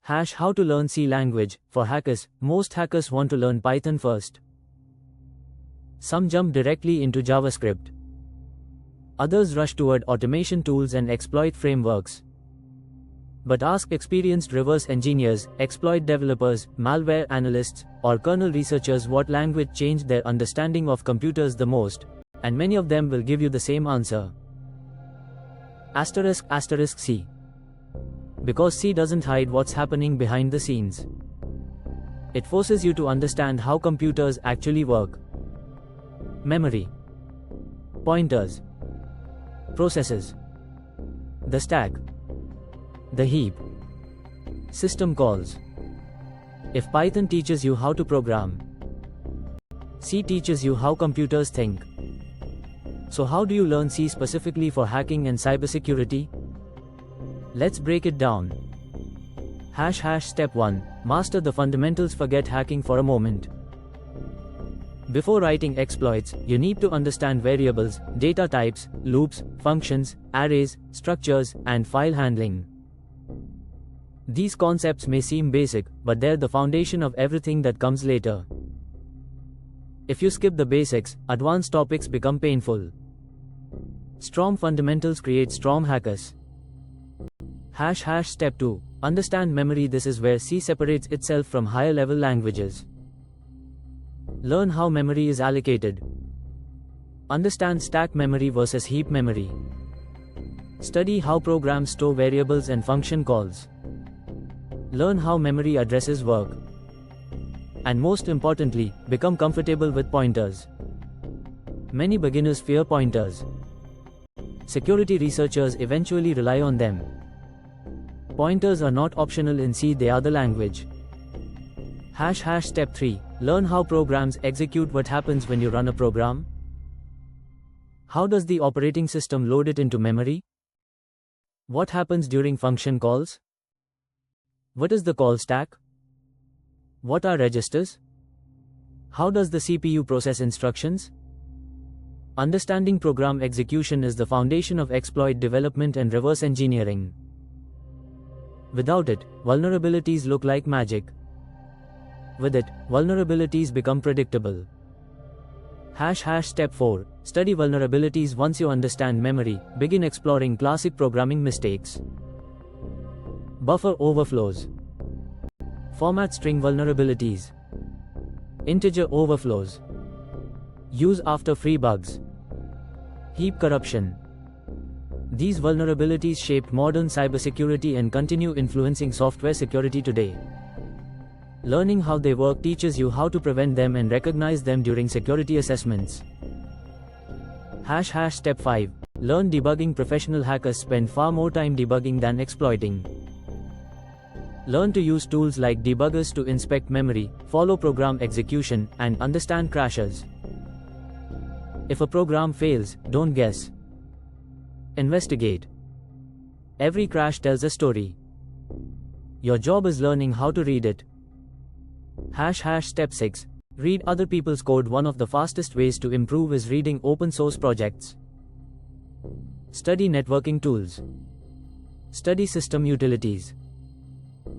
How to learn C language. For hackers, most hackers want to learn Python first. Some jump directly into JavaScript. Others rush toward automation tools and exploit frameworks. But ask experienced reverse engineers, exploit developers, malware analysts, or kernel researchers what language changed their understanding of computers the most, and many of them will give you the same answer. **C. Because C doesn't hide what's happening behind the scenes. It forces you to understand how computers actually work. Memory, pointers, processes, the stack, the heap, system calls. If Python teaches you how to program, C teaches you how computers think. So how do you learn C specifically for hacking and cybersecurity? Let's break it down. Step 1. Master the fundamentals. Forget hacking for a moment. Before writing exploits, you need to understand variables, data types, loops, functions, arrays, structures, and file handling. These concepts may seem basic, but they're the foundation of everything that comes later. If you skip the basics, advanced topics become painful. Strong fundamentals create strong hackers. Step 2. Understand memory. This is where C separates itself from higher level languages. Learn how memory is allocated. Understand stack memory versus heap memory. Study how programs store variables and function calls. Learn how memory addresses work. And most importantly, become comfortable with pointers. Many beginners fear pointers. Security researchers eventually rely on them. Pointers are not optional in C, they are the language. Step 3. Learn how programs execute. What happens when you run a program? How does the operating system load it into memory? What happens during function calls? What is the call stack? What are registers? How does the CPU process instructions? Understanding program execution is the foundation of exploit development and reverse engineering. Without it, vulnerabilities look like magic. With it, vulnerabilities become predictable. Step 4. Study vulnerabilities. Once you understand memory, begin exploring classic programming mistakes. Buffer overflows, format string vulnerabilities, integer overflows, use after free bugs, heap corruption. These vulnerabilities shaped modern cybersecurity and continue influencing software security today. Learning how they work teaches you how to prevent them and recognize them during security assessments. Step 5. Learn debugging. Professional hackers spend far more time debugging than exploiting. Learn to use tools like debuggers to inspect memory, follow program execution, and understand crashes. If a program fails, don't guess. Investigate. Every crash tells a story. Your job is learning how to read it. Step 6. Read other people's code. One of the fastest ways to improve is reading open source projects. Study networking tools. Study system utilities.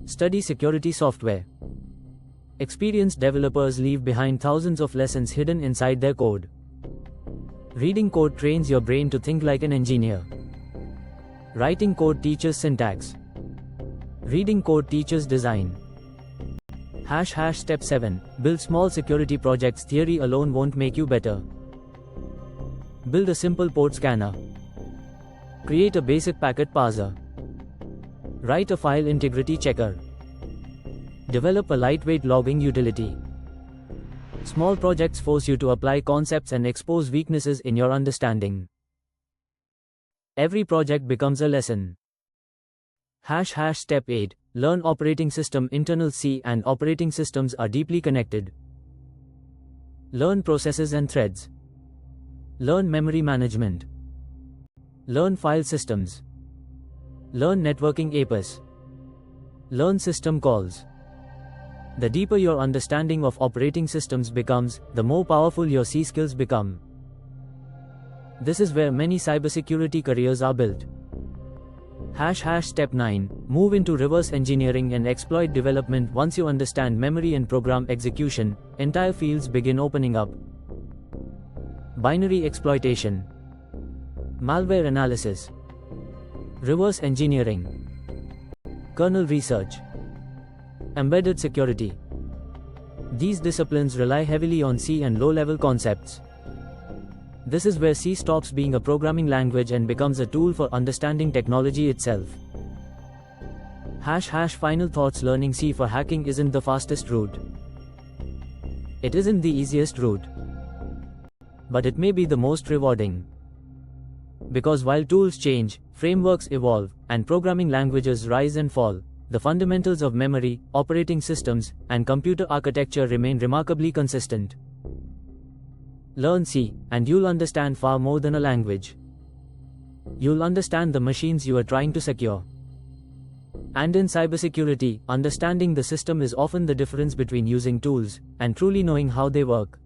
Study security software. Experienced developers leave behind thousands of lessons hidden inside their code. Reading code trains your brain to think like an engineer. Writing code teaches syntax. Reading code teaches design. Step 7. Build small security projects. Theory alone won't make you better. Build a simple port scanner. Create a basic packet parser. Write a file integrity checker. Develop a lightweight logging utility. Small projects force you to apply concepts and expose weaknesses in your understanding. Every project becomes a lesson. Step 8. Learn operating system. Internal C and operating systems are deeply connected. Learn processes and threads. Learn memory management. Learn file systems. Learn networking APIs. Learn system calls. The deeper your understanding of operating systems becomes, the more powerful your C skills become. This is where many cybersecurity careers are built. Step 9. Move into reverse engineering and exploit development. Once you understand memory and program execution, entire fields begin opening up. Binary exploitation, malware analysis, reverse engineering, kernel research, embedded security. These disciplines rely heavily on C and low-level concepts. This is where C stops being a programming language and becomes a tool for understanding technology itself. Final thoughts. Learning C for hacking isn't the fastest route. It isn't the easiest route. But it may be the most rewarding. Because while tools change, frameworks evolve, and programming languages rise and fall, the fundamentals of memory, operating systems, and computer architecture remain remarkably consistent. Learn C, and you'll understand far more than a language. You'll understand the machines you are trying to secure. And in cybersecurity, understanding the system is often the difference between using tools and truly knowing how they work.